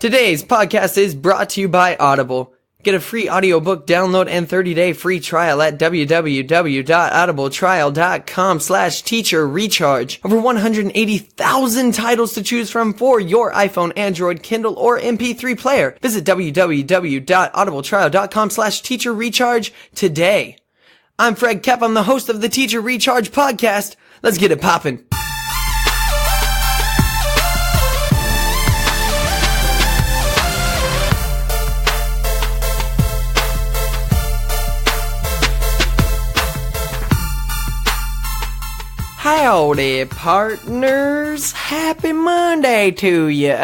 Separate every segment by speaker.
Speaker 1: Today's podcast is brought to you by Audible. Get a free audiobook download and 30-day free trial at www.audibletrial.com/teacher-recharge. Over 180,000 titles to choose from for your iPhone, Android, Kindle, or MP3 player. Visit www.audibletrial.com/teacher-recharge today. I'm Fred Koepp. I'm the host of the Teacher Recharge podcast. Let's get it poppin'. Howdy, partners. Happy Monday to you.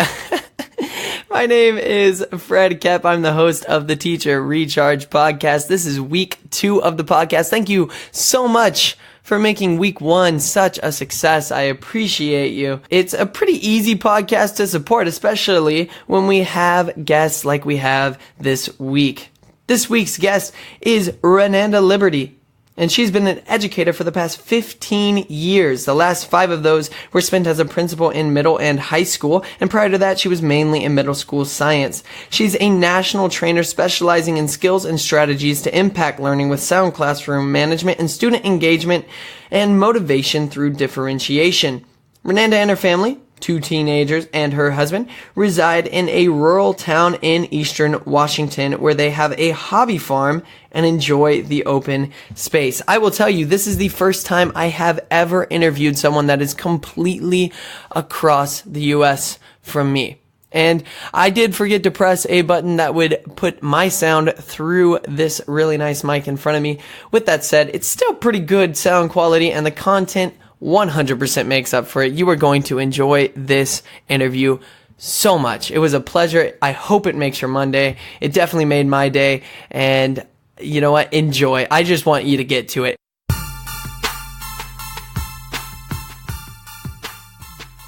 Speaker 1: My name is Fred Koepp. I'm the host of the Teacher Recharge podcast. This is week 2 of the podcast. Thank you so much for making week 1 such a success. I appreciate you. It's a pretty easy podcast to support, especially when we have guests like we have this week. This week's guest is Ronanda Liberty, and she's been an educator for the past 15 years. The last 5 of those were spent as a principal in middle and high school, and prior to that, she was mainly in middle school science. She's a national trainer specializing in skills and strategies to impact learning with sound classroom management and student engagement and motivation through differentiation. Ronanda and her family, 2 teenagers and her husband, reside in a rural town in eastern Washington where they have a hobby farm and enjoy the open space. I will tell you, this is the first time I have ever interviewed someone that is completely across the U.S. from me. And I did forget to press a button that would put my sound through this really nice mic in front of me. With that said, it's still pretty good sound quality, and the content 100% makes up for it. You are going to enjoy this interview so much. It was a pleasure. I hope it makes your Monday. It definitely made my day. And you know what? Enjoy. I just want you to get to it.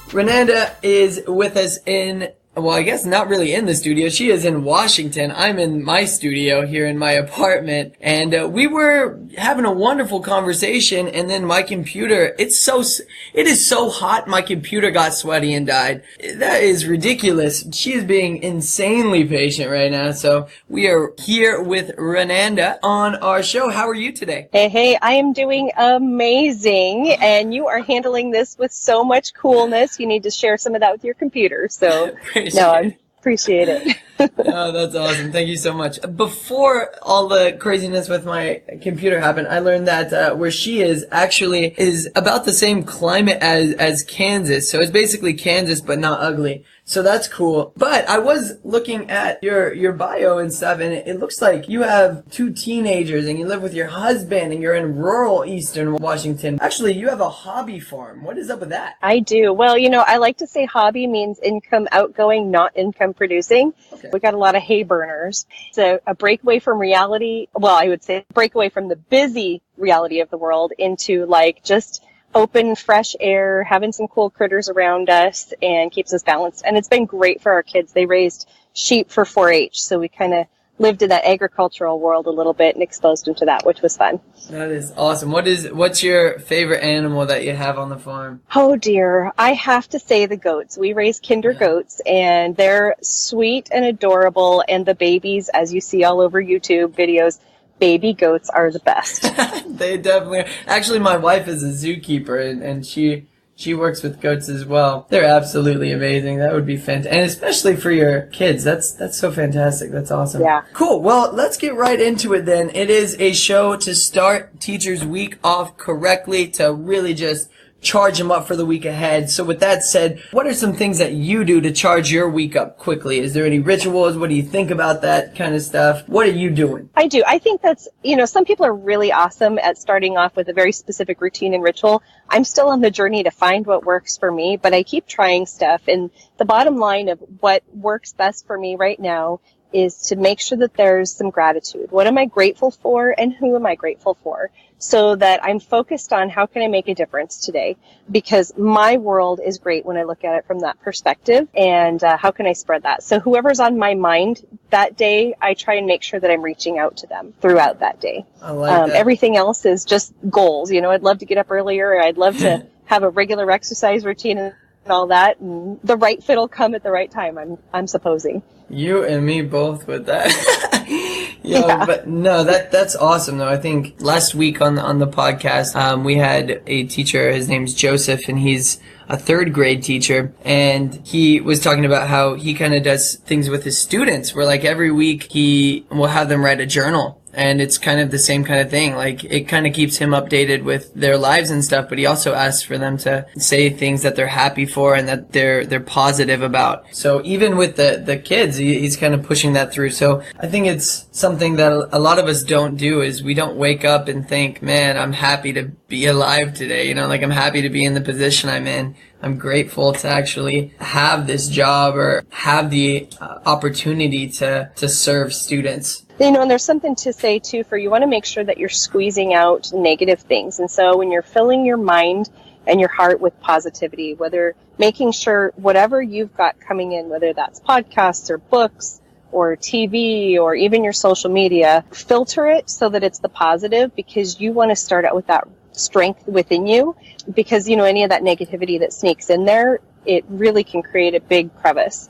Speaker 1: Ronanda is with us well, I guess not really in the studio. She is in Washington. I'm in my studio here in my apartment. And we were having a wonderful conversation, and then my computer, it is so hot, my computer got sweaty and died. That is ridiculous. She is being insanely patient right now. So we are here with Ronanda on our show. How are you today?
Speaker 2: Hey, I am doing amazing. And you are handling this with so much coolness. You need to share some of that with your computer. So no, I appreciate it.
Speaker 1: Oh, that's awesome. Thank you so much. Before all the craziness with my computer happened, I learned that where she is actually is about the same climate as Kansas. So it's basically Kansas, but not ugly. So that's cool. But I was looking at your bio and stuff, and it looks like you have 2 teenagers, and you live with your husband, and you're in rural eastern Washington. Actually, you have a hobby farm. What is up with that?
Speaker 2: I do. Well, I like to say hobby means income outgoing, not income producing. Okay. We got a lot of hay burners. So a breakaway from reality. Well, I would say breakaway from the busy reality of the world into just open, fresh air, having some cool critters around us, and keeps us balanced. And it's been great for our kids. They raised sheep for 4-H, so we kind of lived in that agricultural world a little bit and exposed them to that, which was fun.
Speaker 1: That is awesome. What's your favorite animal that you have on the farm?
Speaker 2: Oh dear, I have to say the goats. We raise kinder goats, and they're sweet and adorable, and the babies, as you see all over YouTube videos, baby goats are the best.
Speaker 1: They definitely are. Actually, my wife is a zookeeper, and she works with goats as well. They're absolutely amazing. That would be fantastic. And especially for your kids. That's so fantastic. That's awesome.
Speaker 2: Yeah.
Speaker 1: Cool. Well, let's get right into it then. It is a show to start Teachers Week off correctly, to really just charge them up for the week ahead. So with that said, what are some things that you do to charge your week up quickly? Is there any rituals? What do you think about that kind of stuff? What are you doing?
Speaker 2: I do. I think that's, some people are really awesome at starting off with a very specific routine and ritual. I'm still on the journey to find what works for me, but I keep trying stuff. And the bottom line of what works best for me right now is to make sure that there's some gratitude. What am I grateful for, and who am I grateful for? So that I'm focused on how can I make a difference today, because my world is great when I look at it from that perspective, and how can I spread that? So whoever's on my mind that day, I try and make sure that I'm reaching out to them throughout that day.
Speaker 1: I like that.
Speaker 2: Everything else is just goals. I'd love to get up earlier. I'd love to have a regular exercise routine. all that, and the right fit will come at the right time, I'm supposing.
Speaker 1: You and me both with that. Yeah. But no, that's awesome though. I think last week on the podcast, we had a teacher, his name's Joseph, and he's a third grade teacher, and he was talking about how he kind of does things with his students where like every week he will have them write a journal. And it's kind of the same kind of thing. Like, it kind of keeps him updated with their lives and stuff, but he also asks for them to say things that they're happy for and that they're positive about. So even with the kids, he's kind of pushing that through. So I think it's something that a lot of us don't do, is we don't wake up and think, man, I'm happy to be alive today. You know, like, I'm happy to be in the position I'm in. I'm grateful to actually have this job or have the opportunity to serve students.
Speaker 2: You know, and there's something to say, too, for you want to make sure that you're squeezing out negative things. And so when you're filling your mind and your heart with positivity, whether making sure whatever you've got coming in, whether that's podcasts or books or TV or even your social media, filter it so that it's the positive, because you want to start out with that strength within you, because, you know, any of that negativity that sneaks in there, it really can create a big crevice.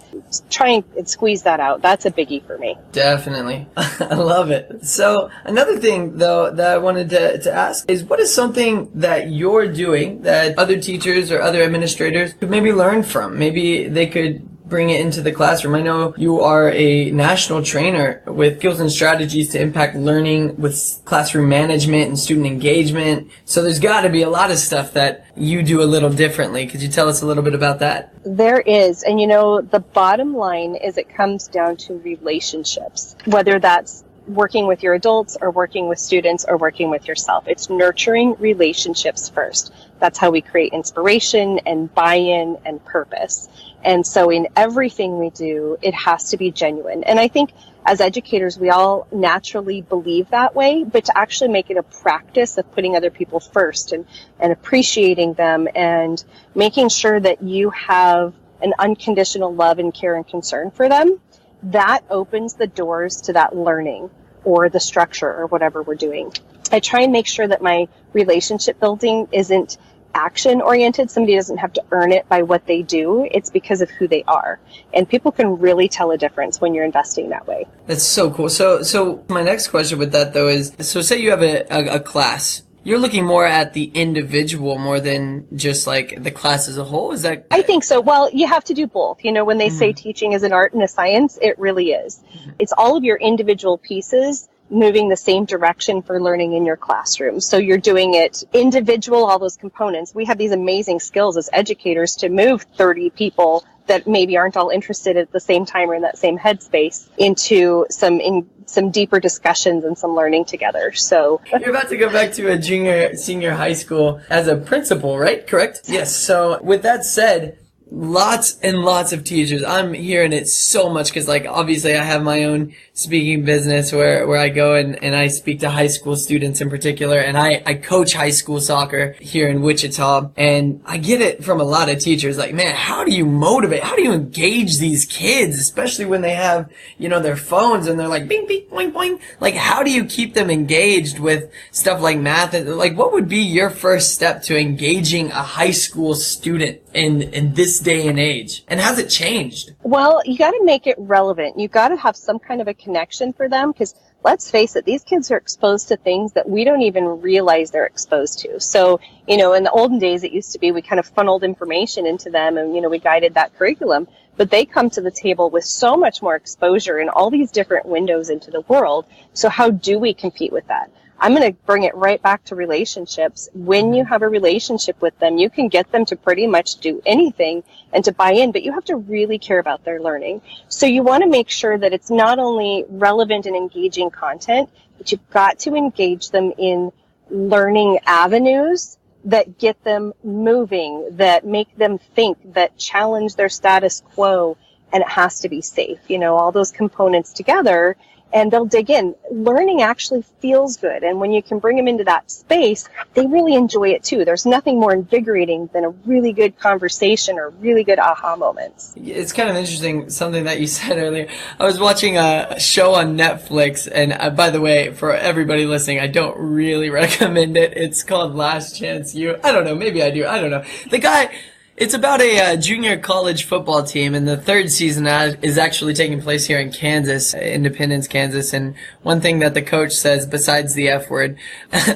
Speaker 2: Try and squeeze that out. That's a biggie for me.
Speaker 1: Definitely. I love it. So another thing, though, that I wanted to ask is, what is something that you're doing that other teachers or other administrators could maybe learn from? Maybe they could bring it into the classroom. I know you are a national trainer with skills and strategies to impact learning with classroom management and student engagement. So there's got to be a lot of stuff that you do a little differently. Could you tell us a little bit about that?
Speaker 2: There is. And you know, the bottom line is it comes down to relationships, whether that's working with your adults or working with students or working with yourself. It's nurturing relationships first. That's how we create inspiration and buy-in and purpose. And so in everything we do, it has to be genuine. And I think as educators, we all naturally believe that way, but to actually make it a practice of putting other people first and appreciating them and making sure that you have an unconditional love and care and concern for them, that opens the doors to that learning or the structure or whatever we're doing. I try and make sure that my relationship building isn't action oriented. Somebody doesn't have to earn it by what they do. It's because of who they are. And people can really tell a difference when you're investing that way.
Speaker 1: That's so cool. So my next question with that, though, is, so say you have a class. You're looking more at the individual more than just like the class as a whole. Is that?
Speaker 2: I think so. Well, you have to do both. You know, when they say teaching is an art and a science, it really is. It's all of your individual pieces moving the same direction for learning in your classroom. So you're doing it individual, all those components. We have these amazing skills as educators to move 30 people that maybe aren't all interested at the same time or in that same headspace into some deeper discussions and some learning together. So
Speaker 1: you're about to go back to a senior high school as a principal, right? Correct? Yes. So with that said, lots and lots of teachers. I'm hearing it so much because, like, obviously I have my own speaking business where I go and I speak to high school students in particular, and I coach high school soccer here in Wichita, and I get it from a lot of teachers, like, man, how do you motivate? How do you engage these kids, especially when they have, you know, their phones and they're like, bing, bing, boing, boing. Like, how do you keep them engaged with stuff like math? Like, what would be your first step to engaging a high school student in this day and age? And has it changed?
Speaker 2: Well, you got to make it relevant. You got to have some kind of a connection for them, because let's face it, these kids are exposed to things that we don't even realize they're exposed to. So, you know, in the olden days, it used to be we kind of funneled information into them and, you know, we guided that curriculum. But they come to the table with so much more exposure and all these different windows into the world. So how do we compete with that? I'm going to bring it right back to relationships. When you have a relationship with them, you can get them to pretty much do anything and to buy in, but you have to really care about their learning. So you want to make sure that it's not only relevant and engaging content, but you've got to engage them in learning avenues that get them moving, that make them think, that challenge their status quo, and it has to be safe. You know, all those components together, and they'll dig in. Learning actually feels good, and when you can bring them into that space, they really enjoy it too. There's nothing more invigorating than a really good conversation or really good aha moments.
Speaker 1: It's kind of interesting, something that you said earlier. I was watching a show on Netflix, and by the way, for everybody listening, I don't really recommend it. It's called Last Chance U. I don't know, maybe I do. I don't know. The guy, It's about a junior college football team, and the third season is actually taking place here in Kansas, Independence, Kansas. And one thing that the coach says, besides the F word,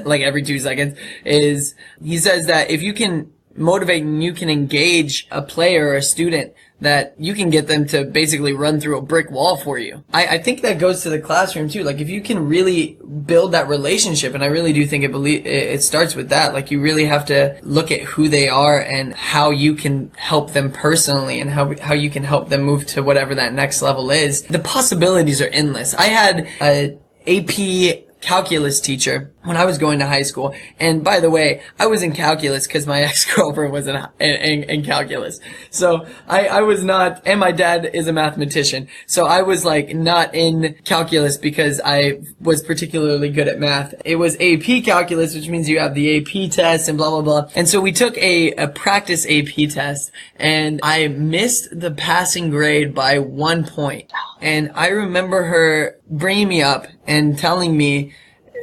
Speaker 1: like every 2 seconds, is he says that if you can motivate and you can engage a player or a student, that you can get them to basically run through a brick wall for you. I think that goes to the classroom too. Like if you can really build that relationship, and I really do think it starts with that. Like you really have to look at who they are and how you can help them personally, and how you can help them move to whatever that next level is. The possibilities are endless. I had a AP calculus teacher when I was going to high school. And by the way, I was in calculus because my ex-girlfriend was in calculus. So I was not, and my dad is a mathematician. So I was like not in calculus because I was particularly good at math. It was AP calculus, which means you have the AP test and blah, blah, blah. And so we took a practice AP test, and I missed the passing grade by 1 point. And I remember her bringing me up and telling me,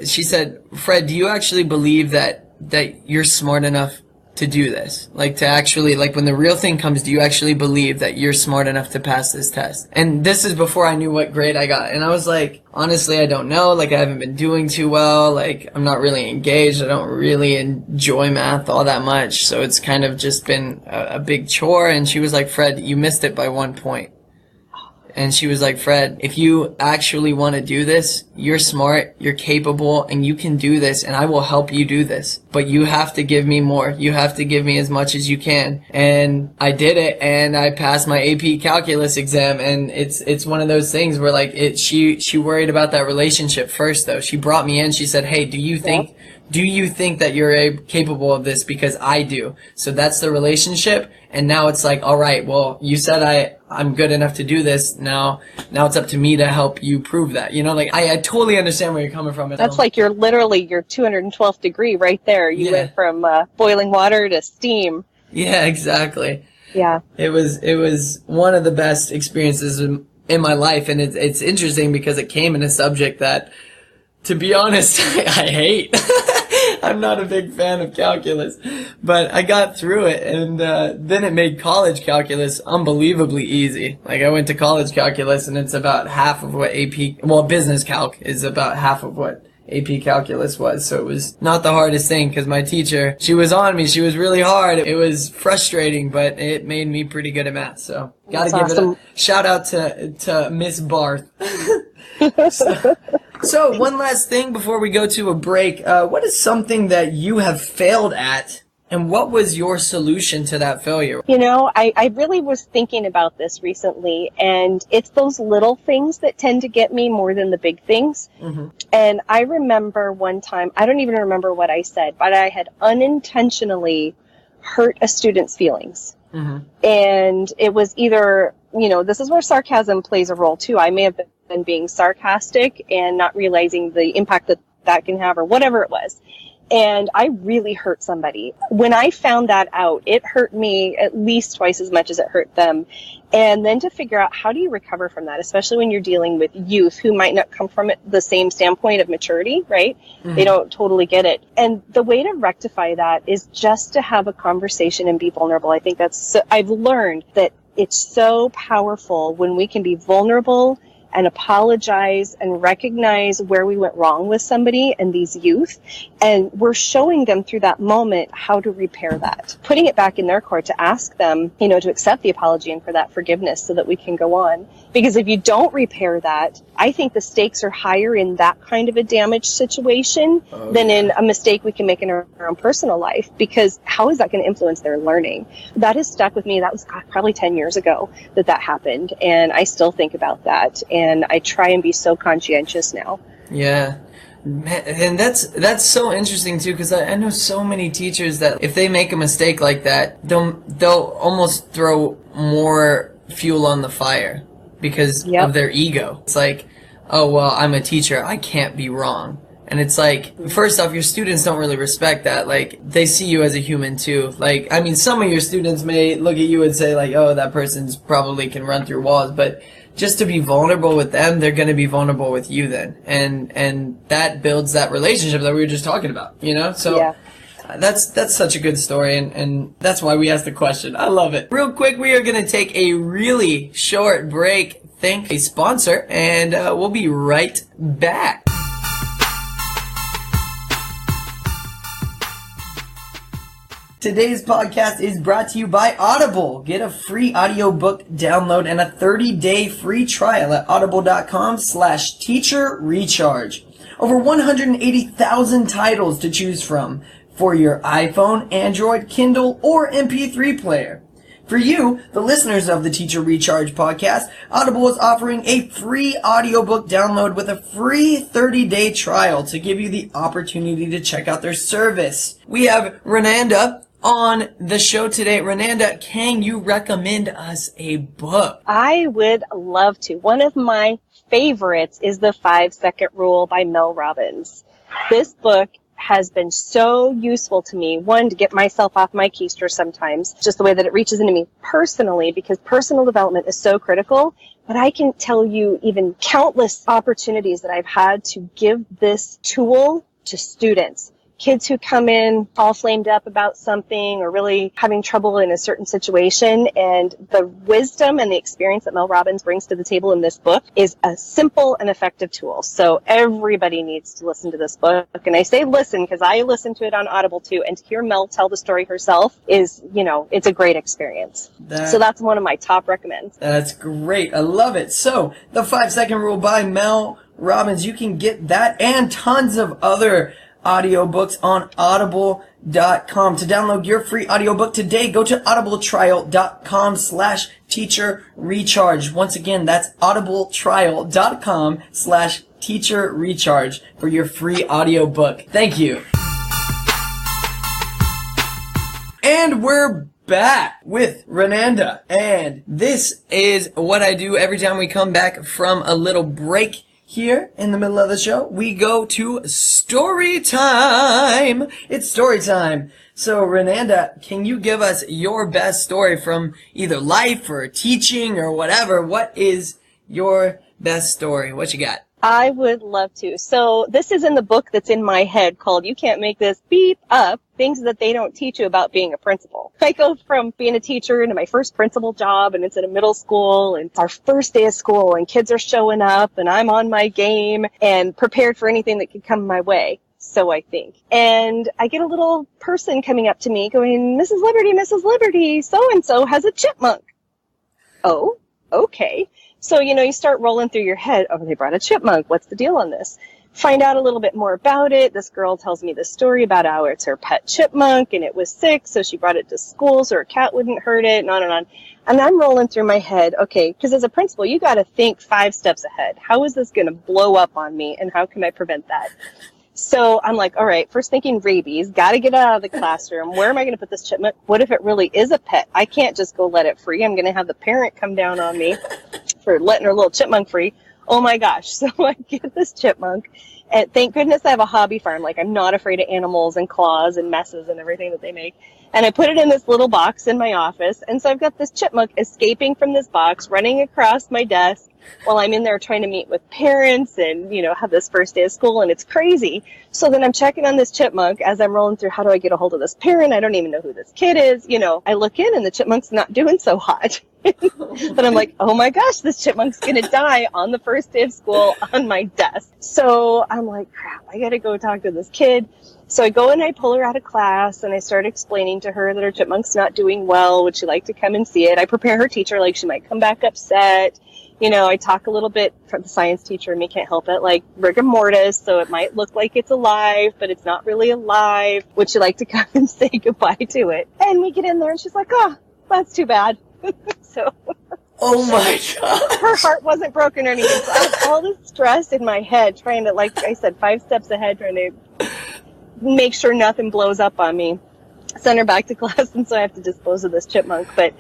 Speaker 1: she said, Fred, do you actually believe that you're smart enough to do this? Like to actually, like when the real thing comes, do you actually believe that you're smart enough to pass this test? And this is before I knew what grade I got. And I was like, honestly, I don't know. Like I haven't been doing too well. Like I'm not really engaged. I don't really enjoy math all that much. So it's kind of just been a big chore. And she was like, Fred, you missed it by 1 point. And she was like, Fred, if you actually want to do this, you're smart, you're capable, and you can do this, and I will help you do this. But you have to give me more. You have to give me as much as you can. And I did it, and I passed my AP calculus exam, and it's one of those things where like she worried about that relationship first though. She brought me in, she said, hey, do you think that you're capable of this? Because I do. So that's the relationship. And now it's like, all right, well, you said I'm good enough to do this. Now it's up to me to help you prove that. You know, like I totally understand where you're coming from.
Speaker 2: That's like your 212th degree right there. You went from boiling water to steam.
Speaker 1: Yeah, exactly.
Speaker 2: Yeah.
Speaker 1: It was one of the best experiences in my life. And it's interesting because it came in a subject that, to be honest, I hate. I'm not a big fan of calculus, but I got through it, and then it made college calculus unbelievably easy. Like I went to college calculus, and it's about half of what business calc is about half of what AP calculus was. So it was not the hardest thing because my teacher, she was on me. She was really hard. It was frustrating, but it made me pretty good at math. So gotta give it a shout out to Miss Barth. So one last thing before we go to a break. What is something that you have failed at, and what was your solution to that failure?
Speaker 2: You know, I really was thinking about this recently, and it's those little things that tend to get me more than the big things. Mm-hmm. And I remember one time, I don't even remember what I said, but I had unintentionally hurt a student's feelings. Mm-hmm. And it was either, you know, this is where sarcasm plays a role too. I may have been being sarcastic and not realizing the impact that can have, or whatever it was. And I really hurt somebody. When I found that out, it hurt me at least twice as much as it hurt them. And then to figure out, how do you recover from that, especially when you're dealing with youth who might not come from the same standpoint of maturity, right? Mm-hmm. They don't totally get it. And the way to rectify that is just to have a conversation and be vulnerable. I think I've learned that it's so powerful when we can be vulnerable and apologize and recognize where we went wrong with somebody and these youth. And we're showing them through that moment how to repair that, putting it back in their court to ask them, you know, to accept the apology and for that forgiveness so that we can go on. Because if you don't repair that, I think the stakes are higher in that kind of a damaged situation than in a mistake we can make in our own personal life. Because how is that going to influence their learning? That has stuck with me. That was probably 10 years ago that happened. And I still think about that. And I try and be so conscientious now.
Speaker 1: Yeah. And that's so interesting too, because I know so many teachers that if they make a mistake like that, they'll almost throw more fuel on the fire because of their ego. It's like, oh, well, I'm a teacher, I can't be wrong. And it's like, first off, your students don't really respect that. Like, they see you as a human too. Like, I mean, some of your students may look at you and say like, oh, that person's probably can run through walls, but just to be vulnerable with them, they're going to be vulnerable with you then. And that builds that relationship that we were just talking about, you know? So That's such a good story, and that's why we asked the question. I love it. Real quick, we are going to take a really short break, thank a sponsor, and we'll be right back. Today's podcast is brought to you by Audible. Get a free audiobook download and a 30-day free trial at audible.com/teacherrecharge. Over 180,000 titles to choose from for your iPhone, Android, Kindle, or MP3 player. For you, the listeners of the Teacher Recharge podcast, Audible is offering a free audiobook download with a free 30-day trial to give you the opportunity to check out their service. We have Ronanda on the show today. Ronanda, can you recommend us a book?
Speaker 2: I would love to. One of my favorites is The 5-Second Rule by Mel Robbins. This book has been so useful to me, one, to get myself off my keister sometimes, just the way that it reaches into me personally, because personal development is so critical. But I can tell you even countless opportunities that I've had to give this tool to students. Kids who come in all flamed up about something or really having trouble in a certain situation, and the wisdom and the experience that Mel Robbins brings to the table in this book is a simple and effective tool. So everybody needs to listen to this book. And I say listen because I listen to it on Audible too, and to hear Mel tell the story herself is, it's a great experience. So that's one of my top recommends.
Speaker 1: That's great. I love it. So The 5-Second Rule by Mel Robbins, you can get that and tons of other audiobooks on audible.com. To download your free audiobook today, go to audibletrial.com/teacherrecharge. Once again, that's audibletrial.com/teacherrecharge for your free audiobook. Thank you. And we're back with Ronanda. And this is what I do every time we come back from a little break. Here in the middle of the show, we go to story time. It's story time. So, Ronanda, can you give us your best story from either life or teaching or whatever? What is your best story? What you got?
Speaker 2: I would love to. So this is in the book that's in my head called You Can't Make This Beep Up, Things That They Don't Teach You About Being a Principal. I go from being a teacher into my first principal job, and it's in a middle school, and it's our first day of school, and kids are showing up, and I'm on my game and prepared for anything that could come my way. So I think. And I get a little person coming up to me going, Mrs. Liberty, so-and-so has a chipmunk. Oh, okay. So, you start rolling through your head, oh, they brought a chipmunk. What's the deal on this? Find out a little bit more about it. This girl tells me the story about how it's her pet chipmunk and it was sick, so she brought it to school so her cat wouldn't hurt it, and on and on. And I'm rolling through my head, okay, because as a principal, you got to think 5 steps ahead. How is this going to blow up on me, and how can I prevent that? So I'm like, all right, first thinking rabies, got to get out of the classroom. Where am I going to put this chipmunk? What if it really is a pet? I can't just go let it free. I'm going to have the parent come down on me for letting her little chipmunk free. Oh my gosh. So I get this chipmunk, and thank goodness I have a hobby farm. Like, I'm not afraid of animals and claws and messes and everything that they make. And I put it in this little box in my office. And so I've got this chipmunk escaping from this box, running across my desk while I'm in there trying to meet with parents and, have this first day of school, and it's crazy. So then I'm checking on this chipmunk as I'm rolling through, how do I get a hold of this parent? I don't even know who this kid is. I look in and the chipmunk's not doing so hot. But I'm like, oh my gosh, this chipmunk's going to die on the first day of school on my desk. So I'm like, crap, I got to go talk to this kid. So I go and I pull her out of class, and I start explaining to her that her chipmunk's not doing well. Would she like to come and see it? I prepare her teacher like she might come back upset. I talk a little bit from the science teacher, and me can't help it, like rigor mortis, so it might look like it's alive, but it's not really alive. Would you like to come and say goodbye to it? And we get in there, and she's like, oh, that's too bad. So,
Speaker 1: oh my God.
Speaker 2: Her heart wasn't broken or anything. So I have all this stress in my head, trying to, like I said, 5 steps ahead, trying to make sure nothing blows up on me. Send her back to class, and so I have to dispose of this chipmunk. But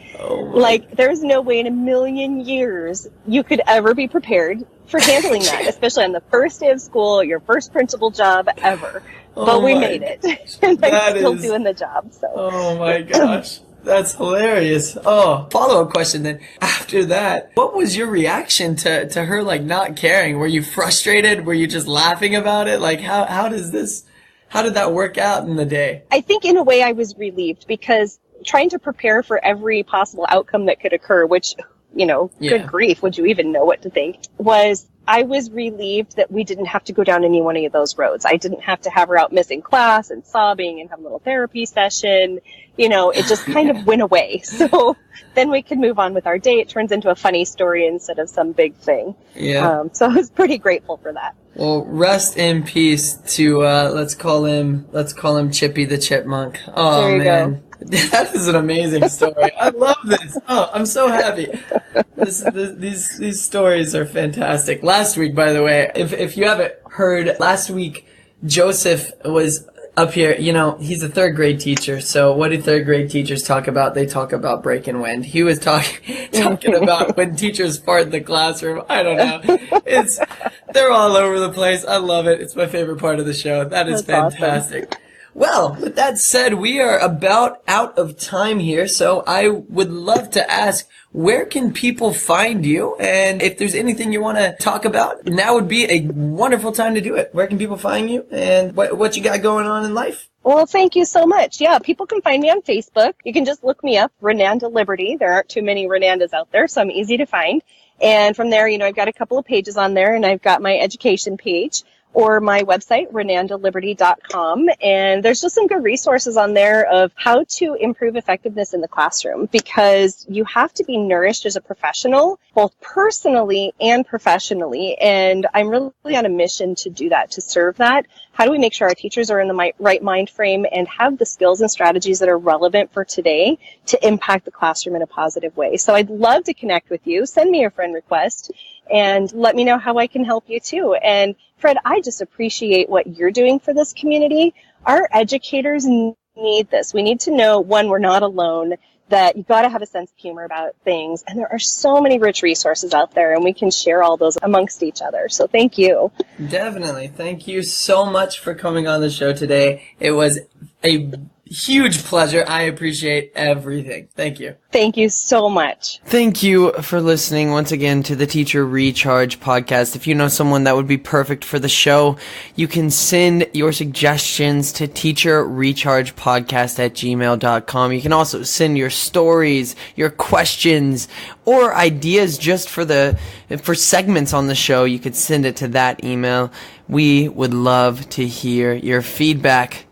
Speaker 2: there's no way in a million years you could ever be prepared for handling that, especially on the first day of school, your first principal job ever. But we made it, and I'm still doing the job. So.
Speaker 1: Oh my gosh. That's hilarious. Oh, follow-up question then. After that, what was your reaction to her, not caring? Were you frustrated? Were you just laughing about it? How does this How did that work out in the day?
Speaker 2: I think in a way I was relieved because trying to prepare for every possible outcome that could occur, which, good grief, would you even know what to think, I was relieved that we didn't have to go down any one of those roads. I didn't have to have her out missing class and sobbing and have a little therapy session. It just kind of went away. So then we could move on with our day. It turns into a funny story instead of some big thing.
Speaker 1: Yeah.
Speaker 2: So I was pretty grateful for that.
Speaker 1: Well, rest in peace to, let's call him Chippy the Chipmunk. Oh,
Speaker 2: there you
Speaker 1: man.
Speaker 2: go.
Speaker 1: That is an amazing story. I love this. Oh, I'm so happy. These stories are fantastic. Last week, by the way, if you haven't heard, last week, Joseph was up here. He's a third grade teacher. So what do third grade teachers talk about? They talk about breaking wind. He was talking about when teachers fart in the classroom. I don't know. They're all over the place. I love it. It's my favorite part of the show. That is
Speaker 2: That's
Speaker 1: fantastic.
Speaker 2: Awesome.
Speaker 1: Well, with that said, we are about out of time here, so I would love to ask, where can people find you? And if there's anything you want to talk about, now would be a wonderful time to do it. Where can people find you and what you got going on in life?
Speaker 2: Well, thank you so much. Yeah, people can find me on Facebook. You can just look me up, Ronanda Liberty. There aren't too many Ronandas out there, so I'm easy to find. And from there, I've got a couple of pages on there, and I've got my education page, or my website, RonandaLiberty.com. And there's just some good resources on there of how to improve effectiveness in the classroom, because you have to be nourished as a professional, both personally and professionally. And I'm really on a mission to do that, to serve that. How do we make sure our teachers are in the right mind frame and have the skills and strategies that are relevant for today to impact the classroom in a positive way? So I'd love to connect with you. Send me a friend request and let me know how I can help you too. And Fred, I just appreciate what you're doing for this community. Our educators need this. We need to know, one, we're not alone, that you got to have a sense of humor about things. And there are so many rich resources out there, and we can share all those amongst each other. So thank you.
Speaker 1: Definitely. Thank you so much for coming on the show today. It was a huge pleasure. I appreciate everything. Thank you.
Speaker 2: Thank you so much.
Speaker 1: Thank you for listening once again to the Teacher Recharge podcast. If you know someone that would be perfect for the show, you can send your suggestions to teacherrechargepodcast@gmail.com. You can also send your stories, your questions, or ideas just for segments on the show. You could send it to that email. We would love to hear your feedback.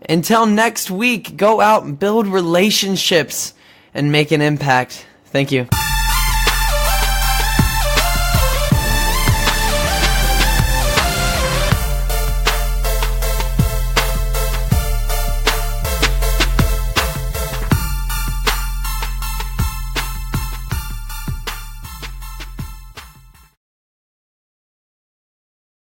Speaker 1: Until next week, go out and build relationships and make an impact. Thank you.